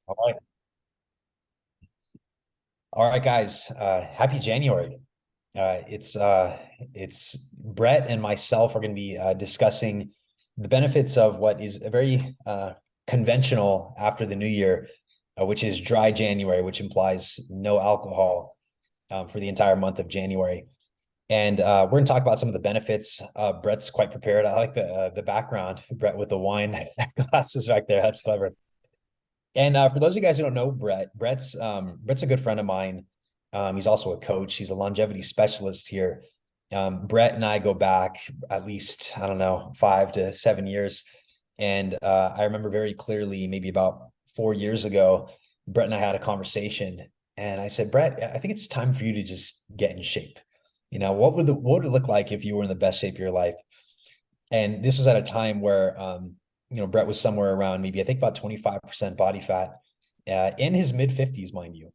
All right. All right, guys. Happy January. It's Brett and myself are going to be discussing the benefits of what is a very conventional after the new year, which is dry January, which implies no alcohol for the entire month of January. And we're going to talk about some of the benefits. Brett's quite prepared. I like the background, Brett, with the wine glasses back there. That's clever. And for those of you guys who don't know Brett's a good friend of mine. He's also a coach. He's a longevity specialist here. Brett and I go back at least, I don't know, 5 to 7 years. And I remember very clearly, maybe about 4 years ago, Brett and I had a conversation, and I said, Brett, I think it's time for you to just get in shape. What would it look like if you were in the best shape of your life? And this was at a time where Brett was somewhere around maybe I think about 25% body fat, in his mid 50s, mind you.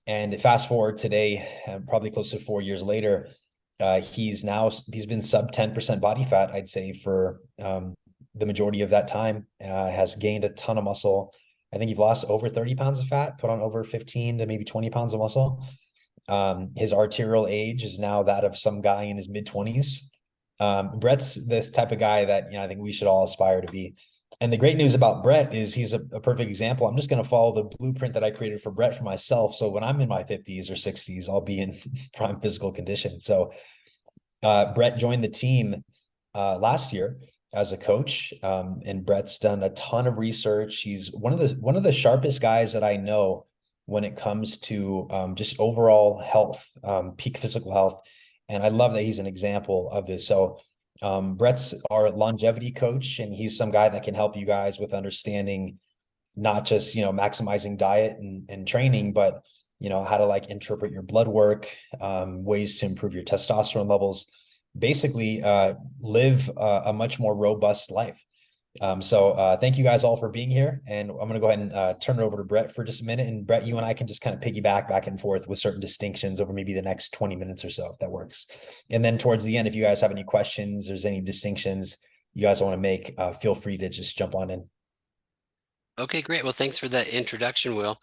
And fast forward today, probably close to 4 years later, he's been sub 10% body fat, I'd say, for the majority of that time. Has gained a ton of muscle. I think he's lost over 30 pounds of fat, put on over 15 to maybe 20 pounds of muscle. His arterial age is now that of some guy in his mid 20s. Brett's this type of guy that I think we should all aspire to be. And the great news about Brett is he's a perfect example. I'm just going to follow the blueprint that I created for Brett for myself. So when I'm in my 50s or 60s, I'll be in prime physical condition. So Brett joined the team last year as a coach, and Brett's done a ton of research. He's one of the sharpest guys that I know when it comes to just overall health, peak physical health. And I love that he's an example of this. So Brett's our longevity coach, and he's some guy that can help you guys with understanding not just maximizing diet and training, but how to like interpret your blood work, ways to improve your testosterone levels, basically live a much more robust life. So thank you guys all for being here. And I'm going to go ahead and turn it over to Brett for just a minute. And Brett, you and I can just kind of piggyback back and forth with certain distinctions over maybe the next 20 minutes or so, if that works. And then towards the end, if you guys have any questions, there's any distinctions you guys want to make, feel free to just jump on in. Okay, great. Well, thanks for that introduction, Will.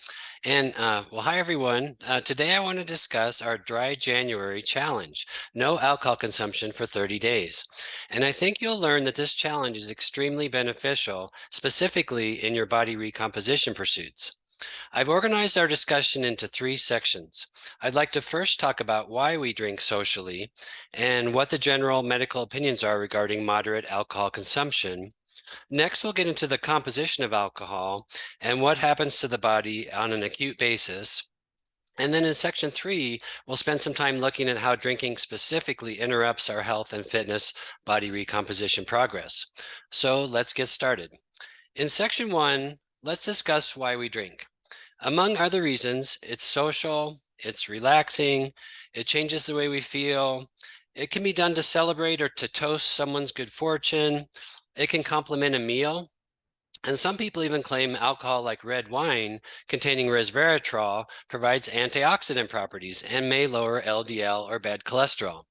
And hi, everyone. Today I want to discuss our Dry January challenge, no alcohol consumption for 30 days. And I think you'll learn that this challenge is extremely beneficial, specifically in your body recomposition pursuits. I've organized our discussion into 3 sections. I'd like to first talk about why we drink socially and what the general medical opinions are regarding moderate alcohol consumption. Next, we'll get into the composition of alcohol and what happens to the body on an acute basis. And then in section 3, we'll spend some time looking at how drinking specifically interrupts our health and fitness body recomposition progress. So let's get started. In section 1, let's discuss why we drink. Among other reasons, it's social, it's relaxing, it changes the way we feel, it can be done to celebrate or to toast someone's good fortune. It can complement a meal, and some people even claim alcohol like red wine containing resveratrol provides antioxidant properties and may lower LDL or bad cholesterol.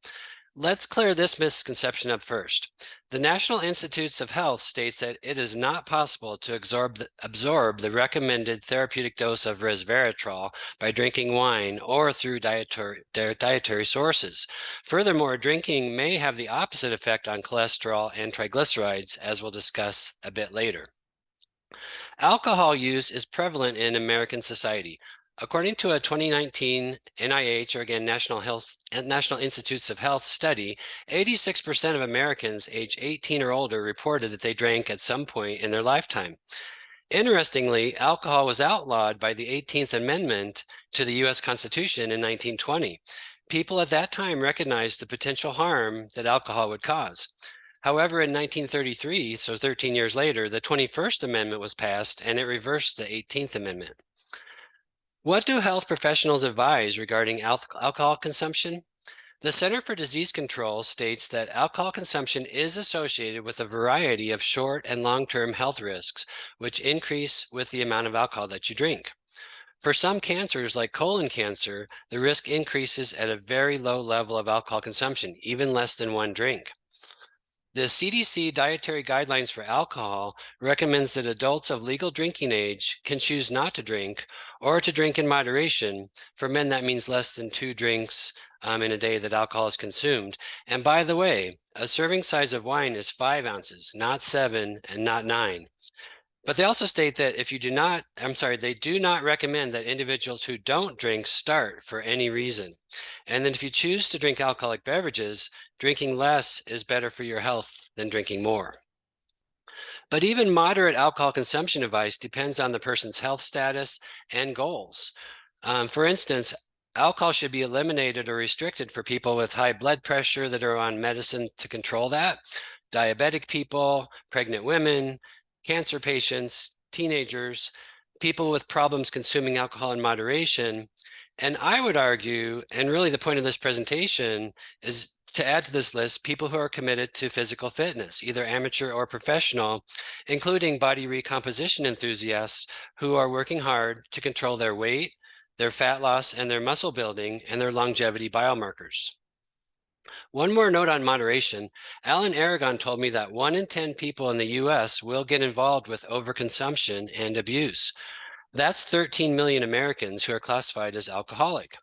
Let's clear this misconception up first. The National Institutes of Health states that it is not possible to absorb the recommended therapeutic dose of resveratrol by drinking wine or through dietary sources. Furthermore, drinking may have the opposite effect on cholesterol and triglycerides, as we'll discuss a bit later. Alcohol use is prevalent in American society. According to a 2019 NIH, or again, National Institutes of Health study, 86% of Americans age 18 or older reported that they drank at some point in their lifetime. Interestingly, alcohol was outlawed by the 18th Amendment to the U.S. Constitution in 1920. People at that time recognized the potential harm that alcohol would cause. However, in 1933, so 13 years later, the 21st Amendment was passed and it reversed the 18th Amendment. What do health professionals advise regarding alcohol consumption? The Center for Disease Control states that alcohol consumption is associated with a variety of short and long-term health risks, which increase with the amount of alcohol that you drink. For some cancers, like colon cancer, the risk increases at a very low level of alcohol consumption, even less than 1 drink. The CDC Dietary Guidelines for Alcohol recommends that adults of legal drinking age can choose not to drink or to drink in moderation. For men, that means less than 2 drinks in a day that alcohol is consumed. And by the way, a serving size of wine is 5 ounces, not 7 and not 9. But they also state that if you do not, they do not recommend that individuals who don't drink start for any reason. And then if you choose to drink alcoholic beverages, drinking less is better for your health than drinking more. But even moderate alcohol consumption advice depends on the person's health status and goals. For instance, alcohol should be eliminated or restricted for people with high blood pressure that are on medicine to control that, diabetic people, pregnant women, cancer patients, teenagers, people with problems consuming alcohol in moderation. And I would argue, and really the point of this presentation is to add to this list, people who are committed to physical fitness, either amateur or professional, including body recomposition enthusiasts who are working hard to control their weight, their fat loss, and their muscle building, and their longevity biomarkers. One more note on moderation. Alan Aragon told me that 1 in 10 people in the US will get involved with overconsumption and abuse. That's 13 million Americans who are classified as alcoholic.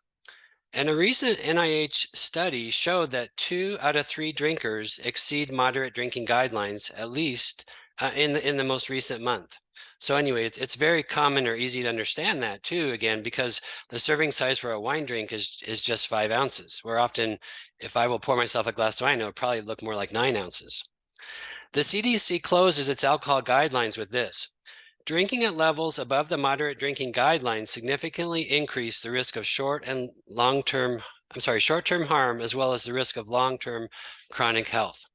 And a recent NIH study showed that 2 out of 3 drinkers exceed moderate drinking guidelines, at least in the most recent month. So anyway, it's very common or easy to understand that too, again, because the serving size for a wine drink is just 5 ounces, where often if I will pour myself a glass of wine, it would probably look more like 9 ounces. The CDC closes its alcohol guidelines with this: drinking at levels above the moderate drinking guidelines significantly increase the risk of short-term harm, as well as the risk of long-term chronic health.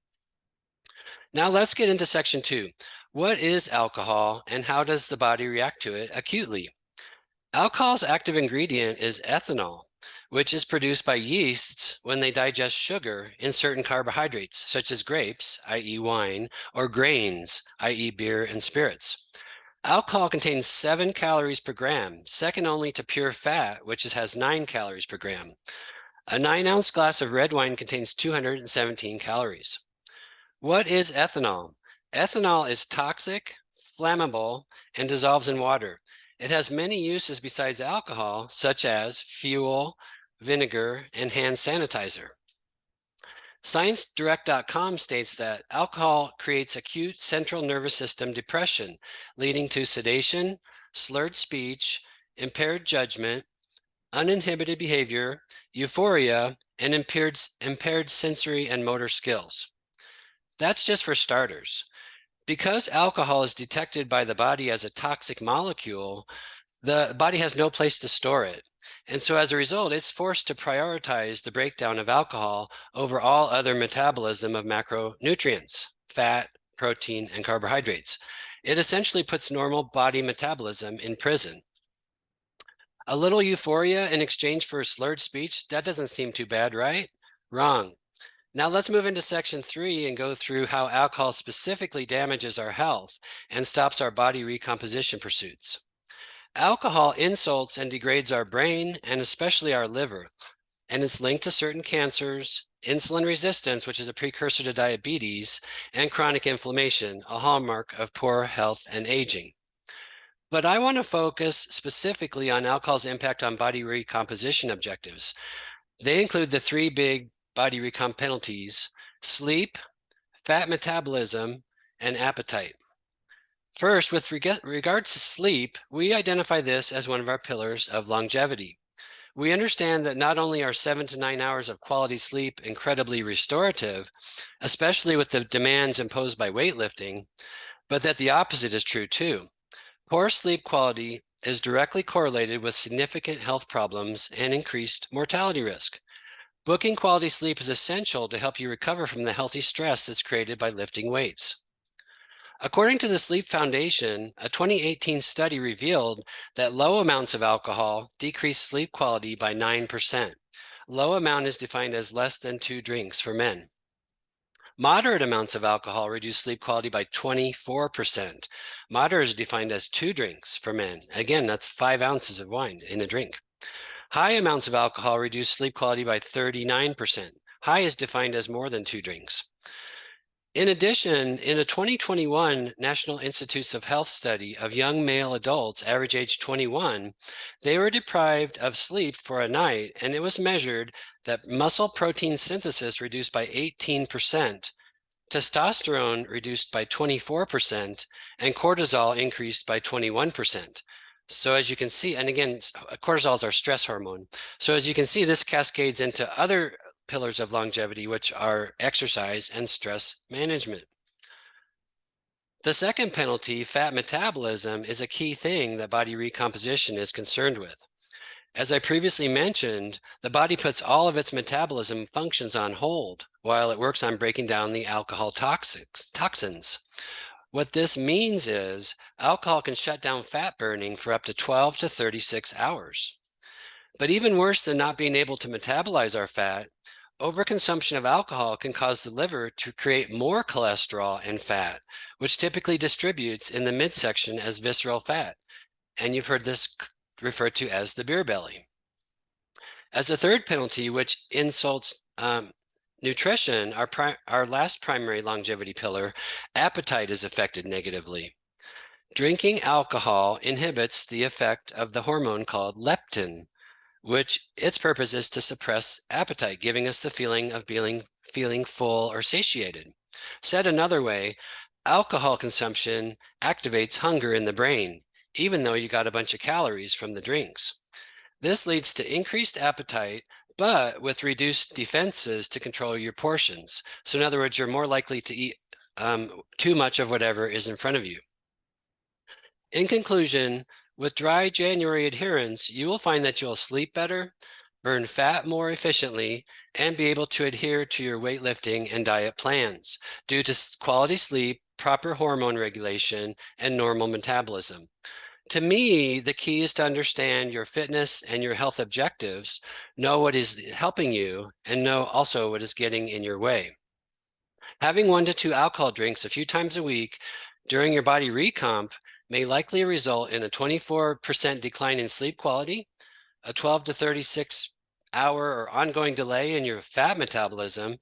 Now let's get into section 2. What is alcohol and how does the body react to it acutely? Alcohol's active ingredient is ethanol, which is produced by yeasts when they digest sugar in certain carbohydrates, such as grapes, i.e. wine, or grains, i.e. beer and spirits. Alcohol contains 7 calories per gram, second only to pure fat, which has 9 calories per gram. A 9-ounce glass of red wine contains 217 calories. What is ethanol? Ethanol is toxic, flammable, and dissolves in water. It has many uses besides alcohol, such as fuel, vinegar, and hand sanitizer. ScienceDirect.com states that alcohol creates acute central nervous system depression, leading to sedation, slurred speech, impaired judgment, uninhibited behavior, euphoria, and impaired sensory and motor skills. That's just for starters. Because alcohol is detected by the body as a toxic molecule, the body has no place to store it. And so as a result, it's forced to prioritize the breakdown of alcohol over all other metabolism of macronutrients, fat, protein, and carbohydrates. It essentially puts normal body metabolism in prison. A little euphoria in exchange for slurred speech, that doesn't seem too bad, right? Wrong. Now let's move into section 3 and go through how alcohol specifically damages our health and stops our body recomposition pursuits. Alcohol insults and degrades our brain and especially our liver, and it's linked to certain cancers, insulin resistance, which is a precursor to diabetes, and chronic inflammation, a hallmark of poor health and aging. But I want to focus specifically on alcohol's impact on body recomposition objectives. They include the 3 big body recomp penalties: sleep, fat metabolism, and appetite. First, with regard to sleep, we identify this as one of our pillars of longevity. We understand that not only are 7 to 9 hours of quality sleep incredibly restorative, especially with the demands imposed by weightlifting, but that the opposite is true too. Poor sleep quality is directly correlated with significant health problems and increased mortality risk. Booking quality sleep is essential to help you recover from the healthy stress that's created by lifting weights. According to the Sleep Foundation, a 2018 study revealed that low amounts of alcohol decrease sleep quality by 9%. Low amount is defined as less than 2 drinks for men. Moderate amounts of alcohol reduce sleep quality by 24%. Moderate is defined as 2 drinks for men. Again, that's 5 ounces of wine in a drink. High amounts of alcohol reduce sleep quality by 39%. High is defined as more than 2 drinks. In addition, in a 2021 National Institutes of Health study of young male adults, average age 21, they were deprived of sleep for a night, and it was measured that muscle protein synthesis reduced by 18%, testosterone reduced by 24%, and cortisol increased by 21%. So as you can see, and again, cortisol is our stress hormone. So as you can see, this cascades into other pillars of longevity, which are exercise and stress management. The second penalty, fat metabolism, is a key thing that body recomposition is concerned with. As I previously mentioned, the body puts all of its metabolism functions on hold while it works on breaking down the alcohol toxins. What this means is alcohol can shut down fat burning for up to 12 to 36 hours. But even worse than not being able to metabolize our fat, overconsumption of alcohol can cause the liver to create more cholesterol and fat, which typically distributes in the midsection as visceral fat. And you've heard this referred to as the beer belly. As a third penalty, which insults nutrition, our last primary longevity pillar, appetite is affected negatively. Drinking alcohol inhibits the effect of the hormone called leptin, which its purpose is to suppress appetite, giving us the feeling of feeling full or satiated. Said another way, alcohol consumption activates hunger in the brain, even though you got a bunch of calories from the drinks. This leads to increased appetite, but with reduced defenses to control your portions. So in other words, you're more likely to eat too much of whatever is in front of you. In conclusion, with dry January adherence, you will find that you'll sleep better, burn fat more efficiently, and be able to adhere to your weightlifting and diet plans due to quality sleep, proper hormone regulation, and normal metabolism. To me, the key is to understand your fitness and your health objectives, know what is helping you, and know also what is getting in your way. Having 1 to 2 alcohol drinks a few times a week during your body recomp may likely result in a 24% decline in sleep quality, a 12 to 36 hour or ongoing delay in your fat metabolism,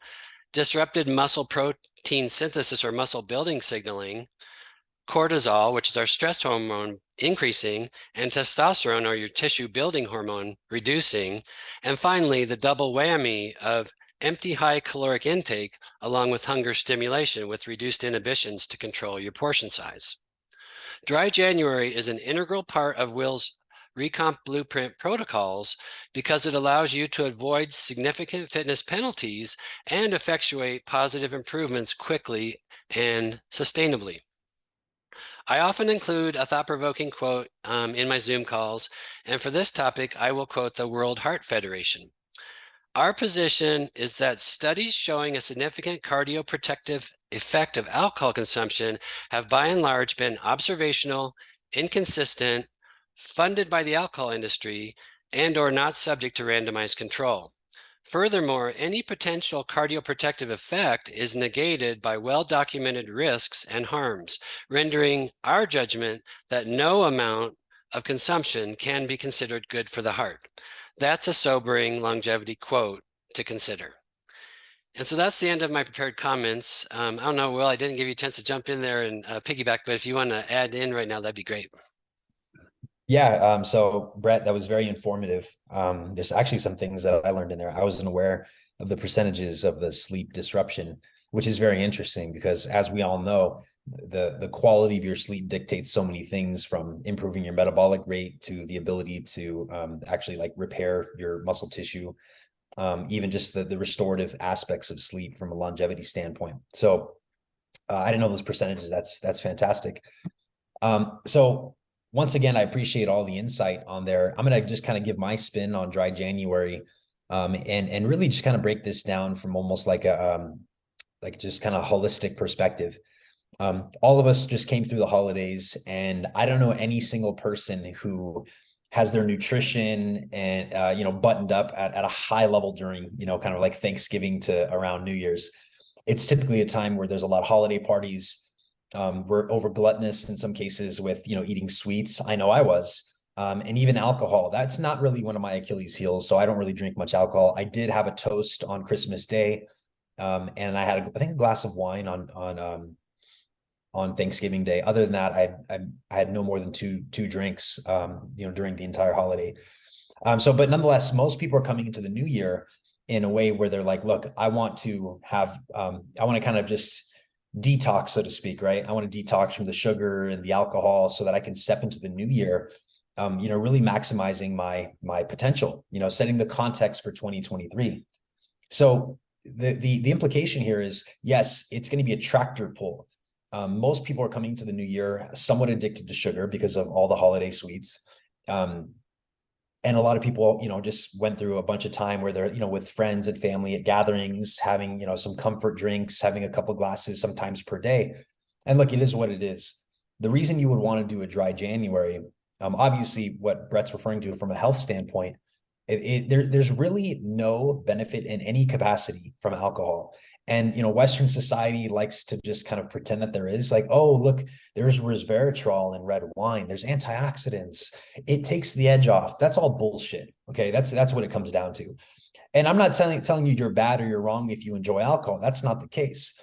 disrupted muscle protein synthesis or muscle building signaling, cortisol, which is our stress hormone, increasing, and testosterone, or your tissue building hormone, reducing, and finally, the double whammy of empty high caloric intake along with hunger stimulation with reduced inhibitions to control your portion size. Dry January is an integral part of Will's Recomp Blueprint protocols because it allows you to avoid significant fitness penalties and effectuate positive improvements quickly and sustainably. I often include a thought-provoking quote in my Zoom calls, and for this topic, I will quote the World Heart Federation. Our position is that studies showing a significant cardioprotective effect of alcohol consumption have by and large been observational, inconsistent, funded by the alcohol industry, and or not subject to randomized control. Furthermore, any potential cardioprotective effect is negated by well-documented risks and harms, rendering our judgment that no amount of consumption can be considered good for the heart. That's a sobering longevity quote to consider. And so that's the end of my prepared comments. I don't know, Will, I didn't give you a chance to jump in there and piggyback, but if you want to add in right now, that'd be great. Yeah, so Brett, that was very informative. There's actually some things that I learned in there. I wasn't aware of the percentages of the sleep disruption, which is very interesting because, as we all know, the quality of your sleep dictates so many things, from improving your metabolic rate to the ability to actually like repair your muscle tissue, even just the restorative aspects of sleep from a longevity standpoint. So I didn't know those percentages. That's fantastic. So once again, I appreciate all the insight on there. I'm going to just kind of give my spin on dry January, and really just kind of break this down from almost like a like just kind of holistic perspective. All of us just came through the holidays, and I don't know any single person who has their nutrition and buttoned up at a high level during kind of like Thanksgiving to around New Year's. It's typically a time where there's a lot of holiday parties. We're over gluttonous in some cases with eating sweets. I know I was. And even alcohol. That's not really one of my Achilles heels, so I don't really drink much alcohol. I did have a toast on Christmas Day. And I had, I think, a glass of wine on Thanksgiving Day. Other than that, I had no more than two drinks, during the entire holiday. But nonetheless, most people are coming into the new year in a way where they're like, look, I want to kind of just detox, so to speak, right? I want to detox from the sugar and the alcohol so that I can step into the new year, really maximizing my potential, setting the context for 2023. So the implication here is, yes, it's going to be a tractor pull. Most people are coming to the new year somewhat addicted to sugar because of all the holiday sweets. And a lot of people, just went through a bunch of time where they're, with friends and family at gatherings, having, some comfort drinks, having a couple glasses sometimes per day. And look, it is what it is. The reason you would want to do a dry January, obviously what Brett's referring to from a health standpoint, there's really no benefit in any capacity from alcohol. And, Western society likes to just kind of pretend that there is, like, oh, look, there's resveratrol in red wine. There's antioxidants. It takes the edge off. That's all bullshit. Okay. That's what it comes down to. And I'm not telling you you're bad or you're wrong if you enjoy alcohol. That's not the case.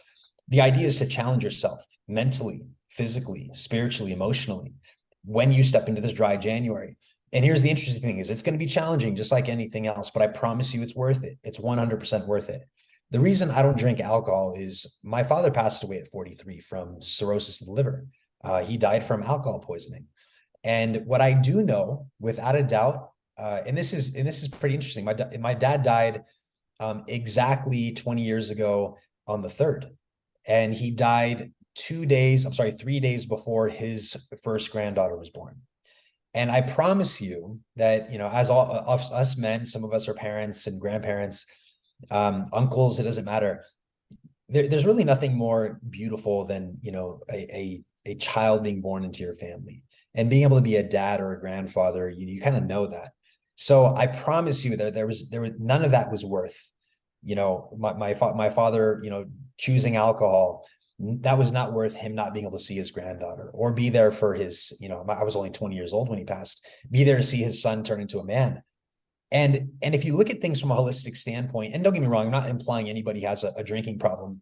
The idea is to challenge yourself mentally, physically, spiritually, emotionally when you step into this dry January. And here's the interesting thing is it's going to be challenging just like anything else, but I promise you it's worth it. It's 100% worth it. The reason I don't drink alcohol is my father passed away at 43 from cirrhosis of the liver. He died from alcohol poisoning. And what I do know without a doubt, and this is pretty interesting. My dad died exactly 20 years ago on the 3rd. And he died 3 days before his first granddaughter was born. And I promise you that, as all of us men, some of us are parents and grandparents, uncles, it doesn't matter. There's really nothing more beautiful than, a child being born into your family and being able to be a dad or a grandfather. You kind of know that. So I promise you that there was none of that was worth, my father, choosing alcohol. That was not worth him not being able to see his granddaughter or be there for his, I was only 20 years old when he passed, be there to see his son turn into a man. And if you look at things from a holistic standpoint, and don't get me wrong, I'm not implying anybody has a drinking problem,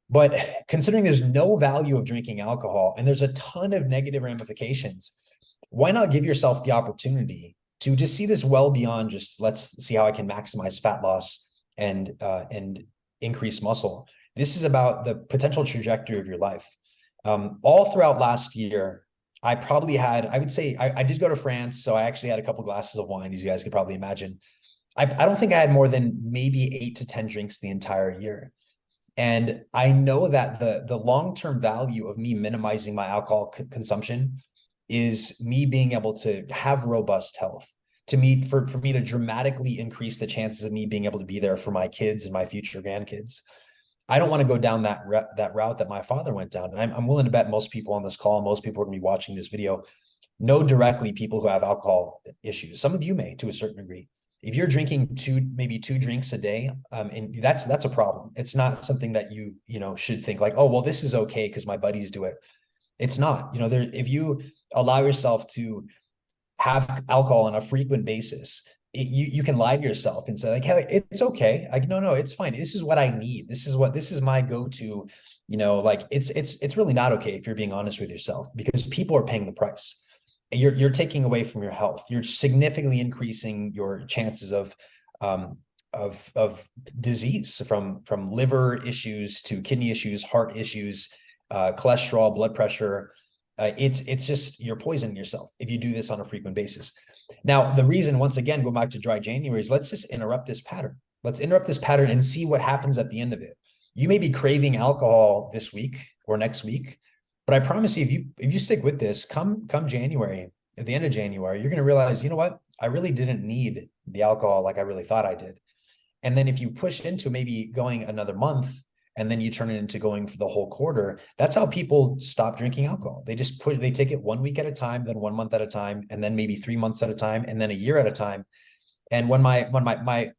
but considering there's no value of drinking alcohol and there's a ton of negative ramifications, why not give yourself the opportunity to just see this well beyond just let's see how I can maximize fat loss and increase muscle. This is about the potential trajectory of your life. All throughout last year, I probably had, I would say, I did go to France, so I actually had a couple glasses of wine, as you guys could probably imagine. I don't think I had more than maybe 8 to 10 drinks the entire year. And I know that the long-term value of me minimizing my alcohol consumption is me being able to have robust health, for me to dramatically increase the chances of me being able to be there for my kids and my future grandkids. I don't want to go down that route that my father went down. And I'm willing to bet most people on this call, most people are going to be watching this video, know directly people who have alcohol issues. Some of you may, to a certain degree. If you're drinking maybe two drinks a day, and that's a problem. It's not something that you should think like, oh, well, this is okay because my buddies do it. It's not. If you allow yourself to have alcohol on a frequent basis, you can lie to yourself and say like, hey, it's okay. Like, no, it's fine. This is what I need. This is my go-to, like it's really not okay if you're being honest with yourself, because people are paying the price. You're taking away from your health. You're significantly increasing your chances of disease, from liver issues to kidney issues, heart issues, cholesterol, blood pressure. It's just, you're poisoning yourself if you do this on a frequent basis. Now, the reason, once again, go back to dry January, is let's just interrupt this pattern. Let's interrupt this pattern and see what happens at the end of it. You may be craving alcohol this week or next week, but I promise you, if you stick with this, come January, at the end of January, you're going to realize, you know what? I really didn't need the alcohol like I really thought I did. And then if you push into maybe going another month, and then you turn it into going for the whole quarter, that's how people stop drinking alcohol. They just they take it 1 week at a time, then 1 month at a time, and then maybe 3 months at a time, and then a year at a time. And when my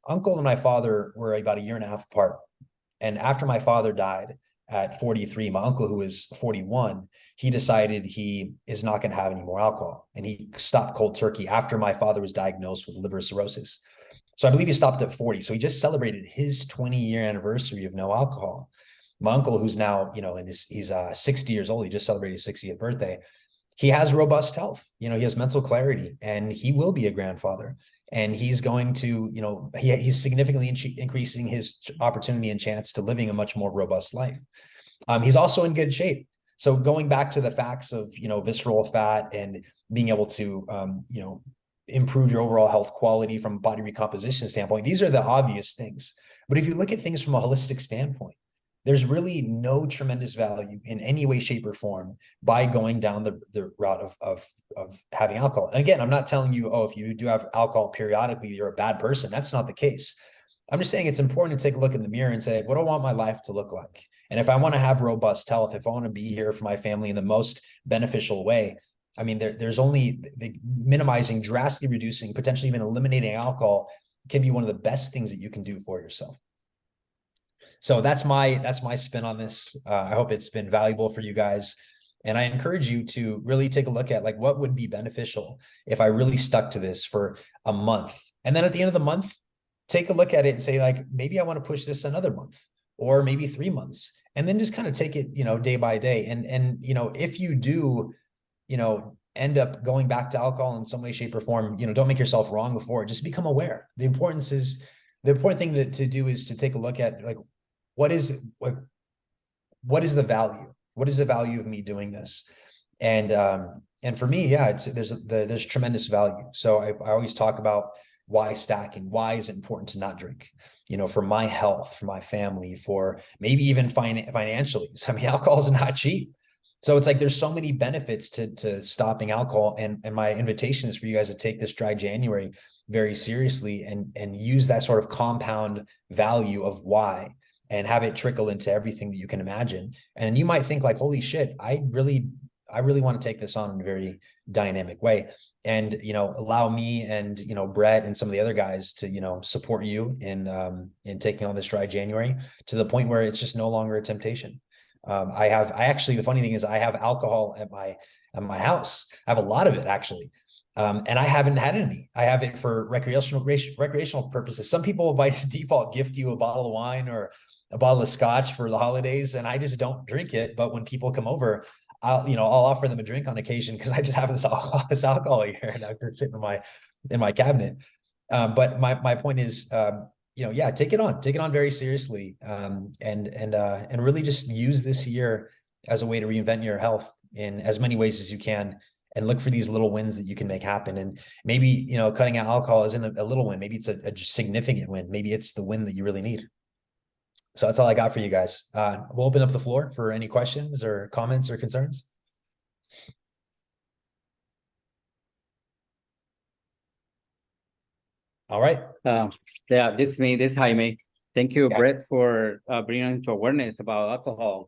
uncle and my father were about a year and a half apart, and after my father died at 43, my uncle, who was 41, he decided he is not going to have any more alcohol. And he stopped cold turkey after my father was diagnosed with liver cirrhosis. So I believe he stopped at 40. So he just celebrated his 20-year anniversary of no alcohol. My uncle, who's now, he's 60 years old. He just celebrated his 60th birthday. He has robust health. He has mental clarity, and he will be a grandfather. And he's going to, he's significantly increasing his opportunity and chance to living a much more robust life. He's also in good shape. So going back to the facts of, visceral fat and being able to, improve your overall health quality from a body recomposition standpoint, these are the obvious things. But if you look at things from a holistic standpoint, there's really no tremendous value in any way, shape, or form by going down the route of having alcohol. And again, I'm not telling you, if you do have alcohol periodically, you're a bad person. That's not the case. I'm just saying it's important to take a look in the mirror and say, what do I want my life to look like? And if I want to have robust health, if I want to be here for my family in the most beneficial way, I mean, there's only minimizing, drastically reducing, potentially even eliminating alcohol can be one of the best things that you can do for yourself. So that's my spin on this. I hope it's been valuable for you guys. And I encourage you to really take a look at like what would be beneficial if I really stuck to this for a month. And then at the end of the month, take a look at it and say, like, maybe I want to push this another month or maybe 3 months, and then just kind of take it, day by day. And if you do, end up going back to alcohol in some way, shape, or form, don't make yourself wrong before. Just become aware. The important thing to do is to take a look at like, what is the value? What is the value of me doing this? And for me, yeah, there's tremendous value. So I always talk about why stacking. Why is it important to not drink? For my health, for my family, for maybe even financially. I mean, alcohol is not cheap. So it's like there's so many benefits to stopping alcohol. And my invitation is for you guys to take this dry January very seriously and use that sort of compound value of why, and have it trickle into everything that you can imagine. And you might think like, holy shit, I really want to take this on in a very dynamic way. And, allow me and, Brett and some of the other guys to, support you in taking on this dry January to the point where it's just no longer a temptation. The funny thing is I have alcohol at my house. I have a lot of it actually. And I haven't had any. I have it for recreational purposes. Some people by default gift you a bottle of wine or a bottle of scotch for the holidays, and I just don't drink it. But when people come over, I'll offer them a drink on occasion because I just have this alcohol here and it's sitting in my cabinet. But my point is, take it on very seriously, and really just use this year as a way to reinvent your health in as many ways as you can, and look for these little wins that you can make happen. And maybe, cutting out alcohol isn't a little win. Maybe it's a significant win. Maybe it's the win that you really need. So that's all I got for you guys. We'll open up the floor for any questions or comments or concerns. All right. Yeah, this is me. This is Jaime. Thank you, Brett, for bringing into awareness about alcohol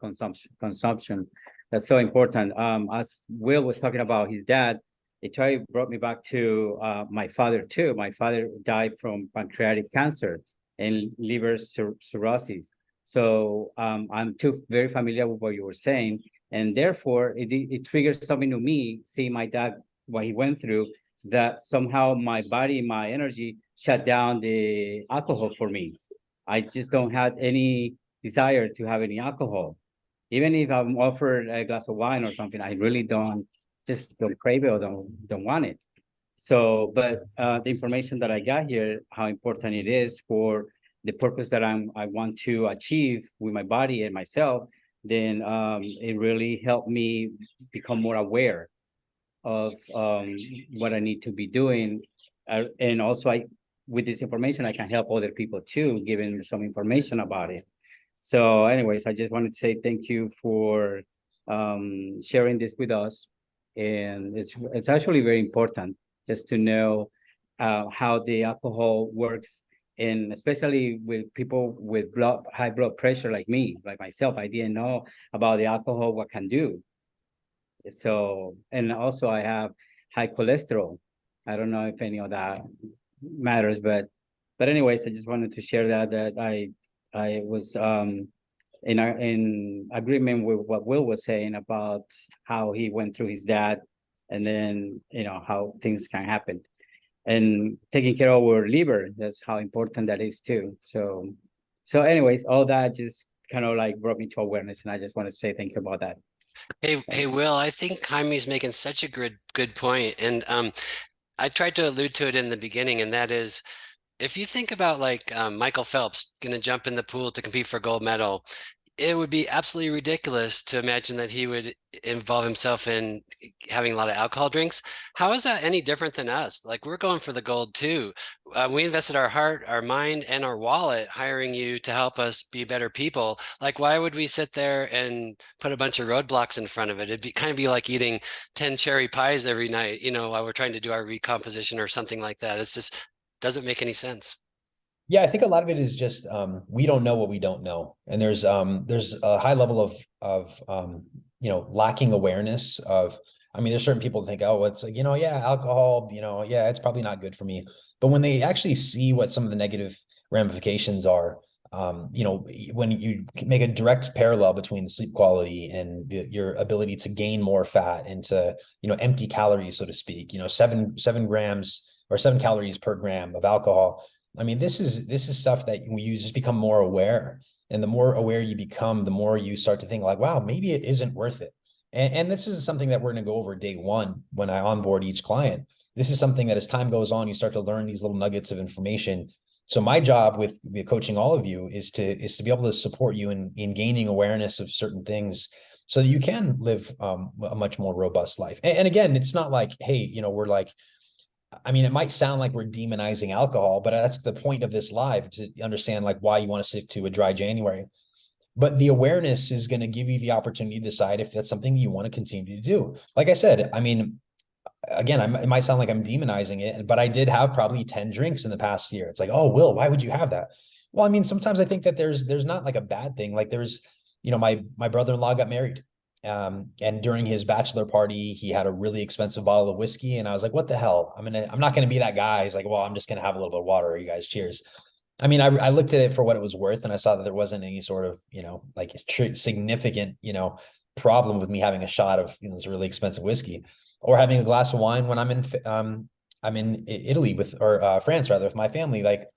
consumption. That's so important. As Will was talking about his dad, it brought me back to my father too. My father died from pancreatic cancer and liver cirrhosis. So I'm too very familiar with what you were saying, and therefore it triggers something to me. Seeing my dad, what he went through, that somehow my body, my energy shut down the alcohol for me. I just don't have any desire to have any alcohol. Even if I'm offered a glass of wine or something, I really don't crave it or don't want it. So, but the information that I got here, how important it is for the purpose that I want to achieve with my body and myself, then it really helped me become more aware of what I need to be doing. And also with this information, I can help other people too, giving some information about it. So anyways, I just wanted to say thank you for sharing this with us. And it's actually very important just to know how the alcohol works, and especially with people with high blood pressure like me, like myself. I didn't know about the alcohol, what can do. So, and also I have high cholesterol. I don't know if any of that matters, but anyways, I just wanted to share that I was in agreement with what Will was saying about how he went through his dad, and then how things can happen. and taking care of our liver. That's how important that is too. So anyways, all that just kind of like brought me to awareness, and I just want to say thank you about that. Hey, Thanks. Will, I think Jaime's making such a good point. And I tried to allude to it in the beginning, and that is if you think about like Michael Phelps going to jump in the pool to compete for a gold medal, it would be absolutely ridiculous to imagine that he would involve himself in having a lot of alcohol drinks. How is that any different than us? Like we're going for the gold too. We invested our heart, our mind, and our wallet hiring you to help us be better people. Like why would we sit there and put a bunch of roadblocks in front of it? It'd be kind of be like eating 10 cherry pies every night, while we're trying to do our recomposition or something like that. It's just doesn't make any sense. Yeah, I think a lot of it is just we don't know what we don't know. And there's a high level of lacking awareness of, I mean, there's certain people that think, oh, it's like, yeah, alcohol, yeah, it's probably not good for me. But when they actually see what some of the negative ramifications are, when you make a direct parallel between the sleep quality and your ability to gain more fat and to, empty calories, so to speak, 7 grams or 7 calories per gram of alcohol. I mean, this is stuff that you just become more aware. And the more aware you become, the more you start to think like, wow, maybe it isn't worth it. And this is something that we're going to go over day one when I onboard each client. This is something that as time goes on, you start to learn these little nuggets of information. So my job with coaching all of you is to be able to support you in gaining awareness of certain things so that you can live a much more robust life. And again, it's not like, hey, we're like, I mean, it might sound like we're demonizing alcohol, but that's the point of this live, to understand like why you want to stick to a dry January. But the awareness is going to give you the opportunity to decide if that's something you want to continue to do. Like I said, I mean, again, it might sound like I'm demonizing it, but I did have probably 10 drinks in the past year. It's like, oh, Will, why would you have that? Well, I mean, sometimes I think that there's not like a bad thing. Like there's, my brother-in-law got married. And during his bachelor party, he had a really expensive bottle of whiskey. And I was like, what the hell? I'm not going to be that guy. He's like, well, I'm just going to have a little bit of water. You guys, cheers. I mean, I looked at it for what it was worth, and I saw that there wasn't any sort of, like significant, problem with me having a shot of, this really expensive whiskey or having a glass of wine when I'm in Italy or France rather, with my family. Like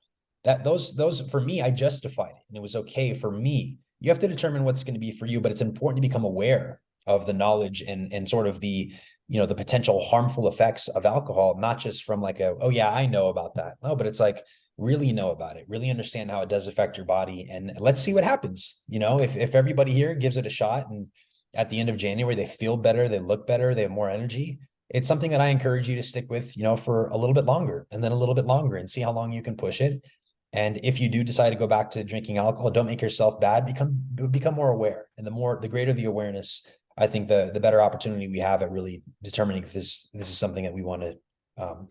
that, those for me, I justified it and it was okay for me. You have to determine what's going to be for you, but it's important to become aware of the knowledge and sort of the, the potential harmful effects of alcohol, not just from like oh yeah, I know about that. No, but it's like, really know about it, really understand how it does affect your body. And let's see what happens. If everybody here gives it a shot and at the end of January, they feel better, they look better, they have more energy. It's something that I encourage you to stick with, for a little bit longer and then a little bit longer and see how long you can push it. And if you do decide to go back to drinking alcohol, don't make yourself bad, become more aware. And the greater the awareness, I think the better opportunity we have at really determining if this is something that we want to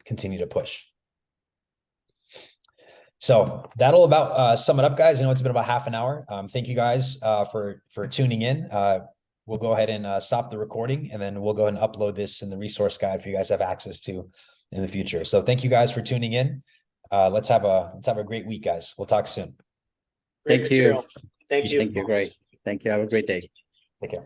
continue to push. So that'll about sum it up, guys. It's been about half an hour. Thank you guys for tuning in. We'll go ahead and stop the recording, and then we'll go ahead and upload this in the resource guide for you guys to have access to in the future. So thank you guys for tuning in. Let's have a great week, guys. We'll talk soon. Thank you. Thank you. Thank you. Great. Thank you. Have a great day. Take care.